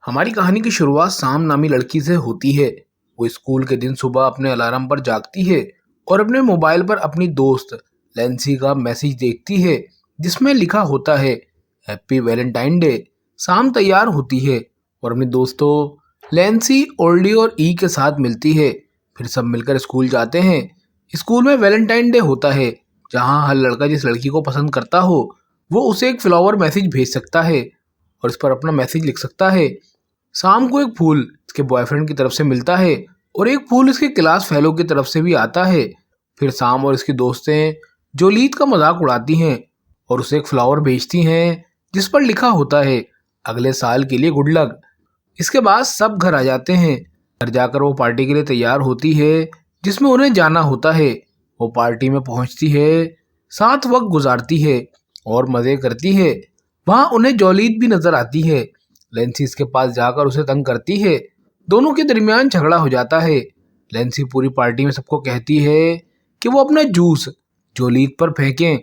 ہماری کہانی کی شروعات سام نامی لڑکی سے ہوتی ہے۔ وہ اسکول کے دن صبح اپنے الارم پر جاگتی ہے اور اپنے موبائل پر اپنی دوست لینسی کا میسج دیکھتی ہے جس میں لکھا ہوتا ہے ہیپی ویلنٹائن ڈے۔ سام تیار ہوتی ہے اور اپنی دوستوں لینسی، اولڈی اور ای کے ساتھ ملتی ہے۔ پھر سب مل کر اسکول جاتے ہیں۔ اسکول میں ویلنٹائن ڈے ہوتا ہے جہاں ہر لڑکا جس لڑکی کو پسند کرتا ہو وہ اسے ایک فلاور میسج بھیج سکتا ہے اور اس پر اپنا میسج لکھ سکتا ہے۔ سام کو ایک پھول اس کے بوائے فرینڈ کی طرف سے ملتا ہے اور ایک پھول اس کے کلاس فیلو کی طرف سے بھی آتا ہے۔ پھر سام اور اس کی دوستیں جولیت کا مذاق اڑاتی ہیں اور اسے ایک فلاور بھیجتی ہیں جس پر لکھا ہوتا ہے اگلے سال کے لیے گڈ لک۔ اس کے بعد سب گھر آ جاتے ہیں۔ گھر جا کر وہ پارٹی کے لیے تیار ہوتی ہے جس میں انہیں جانا ہوتا ہے۔ وہ پارٹی میں پہنچتی ہے، ساتھ وقت گزارتی ہے اور مزے کرتی ہے۔ وہاں انہیں جولیت بھی نظر آتی ہے۔ لینسی اس کے پاس جا کر اسے تنگ کرتی ہے۔ دونوں کے درمیان جھگڑا ہو جاتا ہے۔ لینسی پوری پارٹی میں سب کو کہتی ہے کہ وہ اپنا جوس جولیت پر پھینکیں۔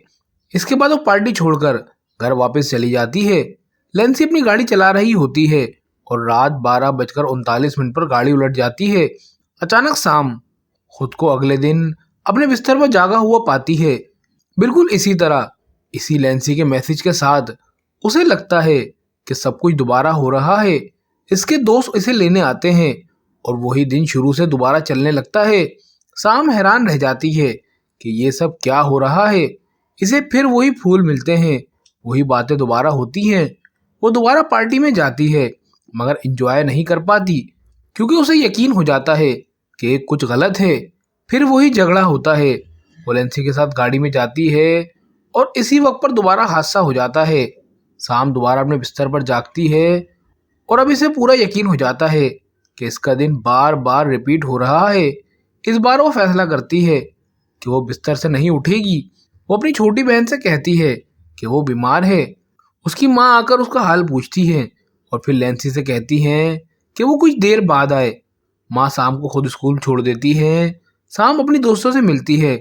اس کے بعد وہ پارٹی چھوڑ کر گھر واپس چلی جاتی ہے۔ لینسی اپنی گاڑی چلا رہی ہوتی ہے اور رات 12:39 پر گاڑی الٹ جاتی ہے۔ اچانک سام خود کو اگلے دن اپنے بستر پر جاگا ہوا پاتی ہے، بالکل اسی طرح، اسی لینسی کے میسج کے ساتھ۔ اسے لگتا ہے کہ سب کچھ دوبارہ ہو رہا ہے۔ اس کے دوست اسے لینے آتے ہیں اور وہی دن شروع سے دوبارہ چلنے لگتا ہے۔ سام حیران رہ جاتی ہے کہ یہ سب کیا ہو رہا ہے۔ اسے پھر وہی پھول ملتے ہیں، وہی باتیں دوبارہ ہوتی ہیں۔ وہ دوبارہ پارٹی میں جاتی ہے مگر انجوائے نہیں کر پاتی کیونکہ اسے یقین ہو جاتا ہے کہ کچھ غلط ہے۔ پھر وہی جھگڑا ہوتا ہے۔ وہ لینسی کے ساتھ گاڑی میں جاتی ہے اور اسی وقت پر دوبارہ حادثہ ہو جاتا ہے۔ سام دوبارہ اپنے بستر پر جاگتی ہے اور اب اسے پورا یقین ہو جاتا ہے کہ اس کا دن بار بار ریپیٹ ہو رہا ہے۔ اس بار وہ فیصلہ کرتی ہے کہ وہ بستر سے نہیں اٹھے گی۔ وہ اپنی چھوٹی بہن سے کہتی ہے کہ وہ بیمار ہے۔ اس کی ماں آ کر اس کا حال پوچھتی ہے اور پھر لینسی سے کہتی ہیں کہ وہ کچھ دیر بعد آئے۔ ماں سام کو خود اسکول چھوڑ دیتی ہے۔ سام اپنی دوستوں سے ملتی ہے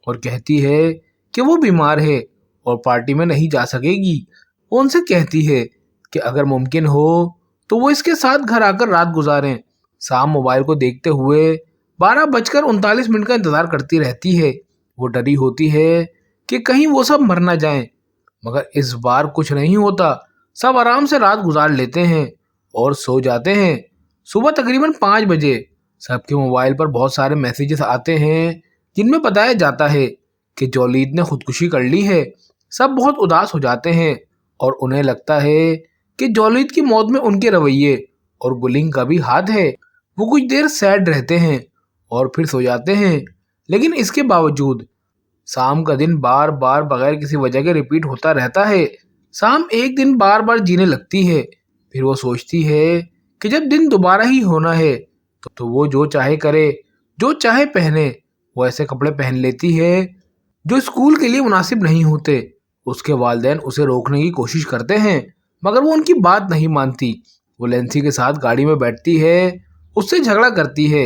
اور کہتی ہے کہ وہ بیمار ہے اور پارٹی میں نہیں جا سکے گی۔ وہ ان سے کہتی ہے کہ اگر ممکن ہو تو وہ اس کے ساتھ گھر آ کر رات گزاریں۔ سام موبائل کو دیکھتے ہوئے 12:39 کا انتظار کرتی رہتی ہے۔ وہ ڈری ہوتی ہے کہ کہیں وہ سب مر نہ جائیں، مگر اس بار کچھ نہیں ہوتا۔ سب آرام سے رات گزار لیتے ہیں اور سو جاتے ہیں۔ صبح تقریباً 5 بجے سب کے موبائل پر بہت سارے میسیجز آتے ہیں جن میں بتایا جاتا ہے کہ جولیت نے خودکشی کر لی ہے۔ سب بہت اداس ہو جاتے ہیں اور انہیں لگتا ہے کہ جولیت کی موت میں ان کے رویے اور بلنگ کا بھی ہاتھ ہے۔ وہ کچھ دیر سیڈ رہتے ہیں اور پھر سو جاتے ہیں، لیکن اس کے باوجود سام کا دن بار بار بغیر کسی وجہ کے ریپیٹ ہوتا رہتا ہے۔ سام ایک دن بار بار جینے لگتی ہے۔ پھر وہ سوچتی ہے کہ جب دن دوبارہ ہی ہونا ہے تو وہ جو چاہے کرے، جو چاہے پہنے۔ وہ ایسے کپڑے پہن لیتی ہے جو اسکول کے لیے مناسب نہیں ہوتے۔ اس کے والدین اسے روکنے کی کوشش کرتے ہیں مگر وہ ان کی بات نہیں مانتی۔ وہ لینسی کے ساتھ گاڑی میں بیٹھتی ہے، اس سے جھگڑا کرتی ہے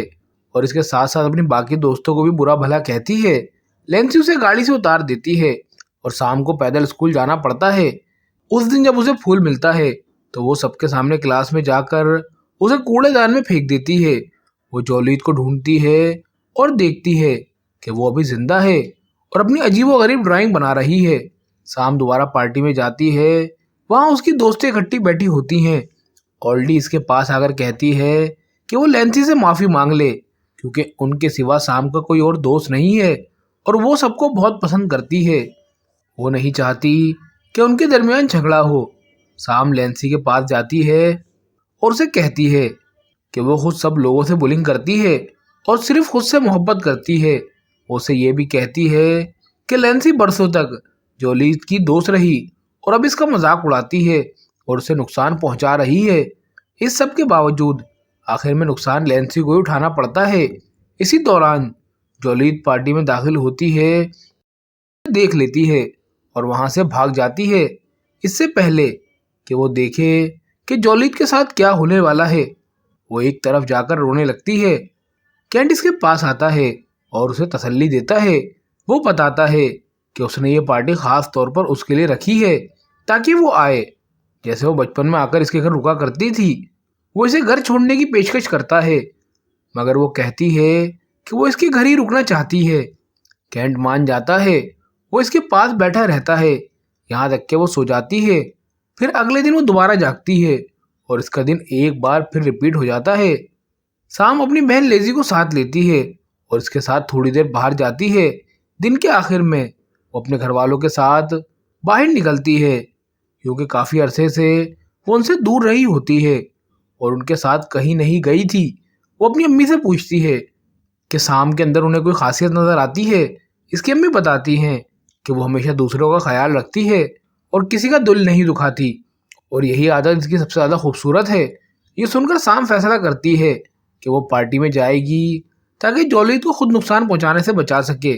اور اس کے ساتھ ساتھ اپنی باقی دوستوں کو بھی برا بھلا کہتی ہے۔ لینسی اسے گاڑی سے اتار دیتی ہے اور سام کو پیدل اسکول جانا پڑتا ہے۔ اس دن جب اسے پھول ملتا ہے تو وہ سب کے سامنے کلاس میں جا کر اسے کوڑے دان میں پھینک دیتی ہے۔ وہ جولیت کو ڈھونڈتی ہے اور دیکھتی ہے کہ وہ ابھی زندہ ہے اور اپنی عجیب و غریب ڈرائنگ بنا رہی ہے۔ سام دوبارہ پارٹی میں جاتی ہے۔ وہاں اس کی دوستیں اکٹھی بیٹھی ہوتی ہیں۔ اولڈی اس کے پاس آ کر کہتی ہے کہ وہ لینسی سے معافی مانگ لے کیونکہ ان کے سوا سام کا کوئی اور دوست نہیں ہے اور وہ سب کو بہت پسند کرتی ہے۔ وہ نہیں چاہتی کہ ان کے درمیان جھگڑا ہو۔ سام لینسی کے پاس جاتی ہے اور اسے کہتی ہے کہ وہ خود سب لوگوں سے بلنگ کرتی ہے اور صرف خود سے محبت کرتی ہے۔ وہ اسے یہ بھی کہتی ہے کہ لینسی برسوں تک جولیت کی دوست رہی اور اب اس کا مذاق اڑاتی ہے اور اسے نقصان پہنچا رہی ہے۔ اس سب کے باوجود آخر میں نقصان لینسی کو ہی اٹھانا پڑتا ہے۔ اسی دوران جولیت پارٹی میں داخل ہوتی ہے، دیکھ لیتی ہے اور وہاں سے بھاگ جاتی ہے اس سے پہلے کہ وہ دیکھے کہ جولیت کے ساتھ کیا ہونے والا ہے۔ وہ ایک طرف جا کر رونے لگتی ہے۔ کینٹ اس کے پاس آتا ہے اور اسے تسلی دیتا ہے۔ وہ بتاتا ہے کہ اس نے یہ پارٹی خاص طور پر اس کے لیے رکھی ہے تاکہ وہ آئے، جیسے وہ بچپن میں آ کر اس کے گھر رکا کرتی تھی۔ وہ اسے گھر چھوڑنے کی پیشکش کرتا ہے، مگر وہ کہتی ہے کہ وہ اس کے گھر ہی رکنا چاہتی ہے۔ کینٹ مان جاتا ہے، وہ اس کے پاس بیٹھا رہتا ہے یہاں تک کہ وہ سو جاتی ہے۔ پھر اگلے دن وہ دوبارہ جاگتی ہے اور اس کا دن ایک بار پھر ریپیٹ ہو جاتا ہے۔ سام اپنی بہن لیزی کو ساتھ لیتی ہے اور اس کے ساتھ تھوڑی دیر باہر جاتی ہے۔ دن کے آخر میں وہ اپنے گھر والوں کے ساتھ باہر نکلتی ہے کیونکہ کافی عرصے سے وہ ان سے دور رہی ہوتی ہے اور ان کے ساتھ کہیں نہیں گئی تھی۔ وہ اپنی امی سے پوچھتی ہے کہ سام کے اندر انہیں کوئی خاصیت نظر آتی ہے۔ اس کی امی بتاتی ہیں کہ وہ ہمیشہ دوسروں کا خیال رکھتی ہے اور کسی کا دل نہیں دکھاتی، اور یہی عادت اس کی سب سے زیادہ خوبصورت ہے۔ یہ سن کر سام فیصلہ کرتی ہے کہ وہ پارٹی میں جائے گی تاکہ جولیت کو خود نقصان پہنچانے سے بچا سکے۔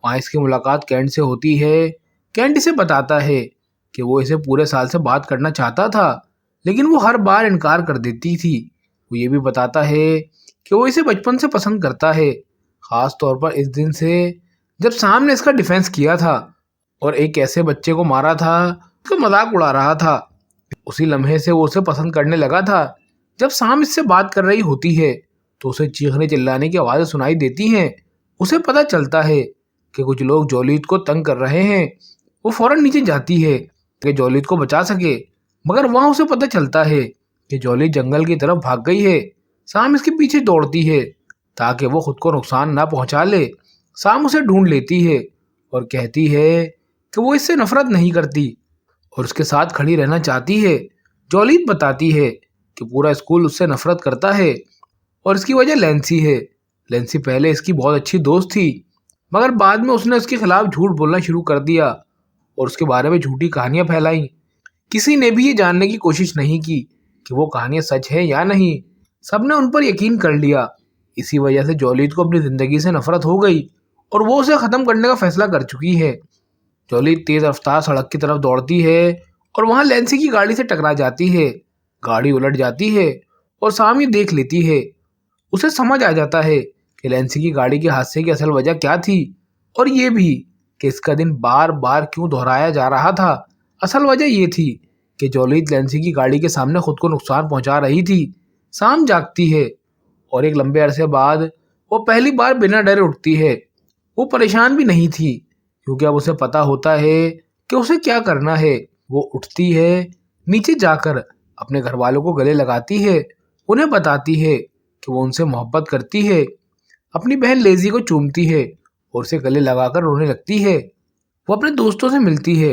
وہاں اس کی ملاقات کینٹ سے ہوتی ہے۔ کینٹ اسے بتاتا ہے کہ وہ اسے پورے سال سے بات کرنا چاہتا تھا لیکن وہ ہر بار انکار کر دیتی تھی۔ وہ یہ بھی بتاتا ہے کہ وہ اسے بچپن سے پسند کرتا ہے، خاص طور پر اس دن سے جب سام نے اس کا ڈیفینس کیا تھا اور ایک ایسے بچے کو مارا تھا اس کا مذاق اڑا رہا تھا۔ اسی لمحے سے وہ اسے پسند کرنے لگا تھا۔ جب سام اس سے بات کر رہی ہوتی ہے تو اسے چیخنے چلانے کی آوازیں سنائی دیتی ہیں۔ اسے پتہ چلتا ہے کہ کچھ لوگ جولیت کو تنگ کر رہے ہیں۔ وہ فوراً نیچے جاتی ہے کہ جولیت کو بچا سکے، مگر وہاں اسے پتہ چلتا ہے کہ جولیت جنگل کی طرف بھاگ گئی ہے۔ سام اس کے پیچھے دوڑتی ہے تاکہ وہ خود کو نقصان نہ پہنچا لے۔ سام اسے ڈھونڈ لیتی ہے اور کہتی ہے کہ وہ اس سے نفرت نہیں کرتی اور اس کے ساتھ کھڑی رہنا چاہتی ہے۔ جولیت بتاتی ہے کہ پورا اسکول اس سے نفرت کرتا ہے اور اس کی وجہ لینسی ہے۔ لینسی پہلے اس کی بہت اچھی دوست تھی، مگر بعد میں اس نے اس کے خلاف جھوٹ بولنا شروع کر دیا اور اس کے بارے میں جھوٹی کہانیاں پھیلائیں۔ کسی نے بھی یہ جاننے کی کوشش نہیں کی کہ وہ کہانیاں سچ ہیں یا نہیں، سب نے ان پر یقین کر لیا۔ اسی وجہ سے جولیت کو اپنی زندگی سے نفرت ہو گئی اور وہ اسے ختم کرنے کا فیصلہ کر چکی ہے۔ جولیت تیز رفتار سڑک کی طرف دوڑتی ہے اور وہاں لینسی کی گاڑی سے ٹکرا جاتی ہے۔ گاڑی الٹ جاتی ہے اور سام یہ دیکھ لیتی ہے۔ اسے سمجھ آ جاتا ہے کہ لینسی کی گاڑی کے حادثے کی اصل وجہ کیا تھی، اور یہ بھی کہ اس کا دن بار بار کیوں دہرایا جا رہا تھا۔ اصل وجہ یہ تھی کہ جولیت لینسی کی گاڑی کے سامنے خود کو نقصان پہنچا رہی تھی۔ سام جاگتی ہے اور ایک لمبے عرصے بعد وہ پہلی بار بنا ڈرے اٹھتی ہے۔ وہ پریشان بھی نہیں تھی کیونکہ اب اسے پتا ہوتا ہے کہ اسے کیا کرنا ہے۔ وہ اٹھتی ہے، نیچے جا کر اپنے گھر والوں کو گلے لگاتی ہے، انہیں بتاتی ہے کہ وہ ان سے محبت کرتی ہے۔ اپنی بہن لیزی کو چومتی ہے اور اسے گلے لگا کر رونے لگتی ہے۔ وہ اپنے دوستوں سے ملتی ہے،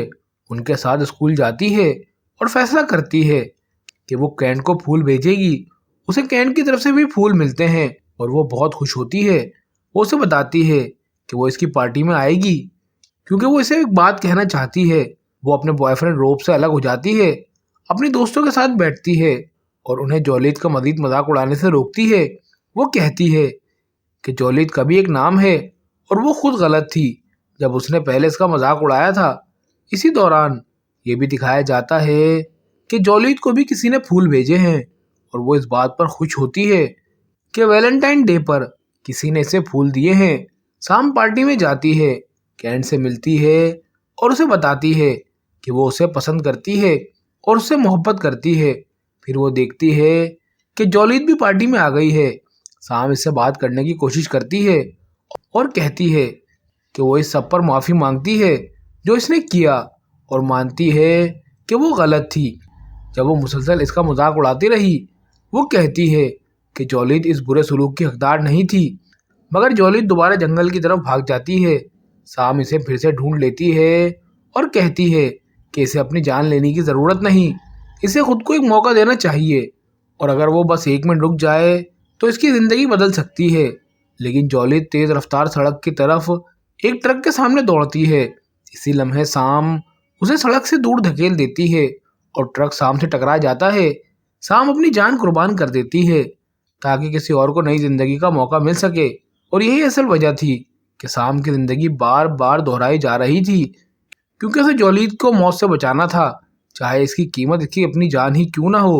ان کے ساتھ اسکول جاتی ہے اور فیصلہ کرتی ہے کہ وہ کینٹ کو پھول بھیجے گی۔ اسے کینٹ کی طرف سے بھی پھول ملتے ہیں اور وہ بہت خوش ہوتی ہے۔ وہ اسے بتاتی ہے کہ وہ اس کی پارٹی میں آئے گی کیونکہ وہ اسے ایک بات کہنا چاہتی ہے۔ وہ اپنے بوائے فرینڈ روب سے الگ ہو جاتی ہے، اپنی دوستوں کے ساتھ بیٹھتی ہے اور انہیں جولیت کا مزید مذاق اڑانے سے روکتی ہے۔ وہ کہتی ہے کہ جولیت کا بھی ایک نام ہے اور وہ خود غلط تھی جب اس نے پہلے اس کا مذاق اڑایا تھا۔ اسی دوران یہ بھی دکھایا جاتا ہے کہ جولیت کو بھی کسی نے پھول بھیجے ہیں اور وہ اس بات پر خوش ہوتی ہے کہ ویلنٹائن ڈے پر کسی نے اسے پھول دیے ہیں۔ سام پارٹی میں جاتی ہے، کینٹ سے ملتی ہے اور اسے بتاتی ہے کہ وہ اسے پسند کرتی ہے اور اس سے محبت کرتی ہے۔ پھر وہ دیکھتی ہے کہ جولیت بھی پارٹی میں آ گئی ہے۔ سام اس سے بات کرنے کی کوشش کرتی ہے اور کہتی ہے کہ وہ اس سب پر معافی مانگتی ہے جو اس نے کیا اور مانتی ہے کہ وہ غلط تھی۔ جب وہ مسلسل اس کا مذاق اڑاتی رہی، وہ کہتی ہے کہ جولیت اس برے سلوک کی حقدار نہیں تھی، مگر جولیت دوبارہ جنگل کی طرف بھاگ جاتی ہے۔ سام اسے پھر سے ڈھونڈ لیتی ہے اور کہتی ہے کہ اسے اپنی جان لینے کی ضرورت نہیں، اسے خود کو ایک موقع دینا چاہیے، اور اگر وہ بس ایک منٹ رک جائے تو اس کی زندگی بدل سکتی ہے۔ لیکن جولیت تیز رفتار سڑک کی طرف ایک ٹرک کے سامنے دوڑتی ہے۔ اسی لمحے سام اسے سڑک سے دور دھکیل دیتی ہے اور ٹرک سام سے ٹکرا جاتا ہے۔ سام اپنی جان قربان کر دیتی ہے تاکہ کسی اور کو نئی زندگی کا موقع مل سکے، اور یہی اصل وجہ تھی کہ سام کی زندگی بار بار دہرائی جا رہی تھی کیونکہ اسے جولیت کو موت سے بچانا تھا، چاہے اس کی قیمت اس کی اپنی جان ہی کیوں نہ ہو۔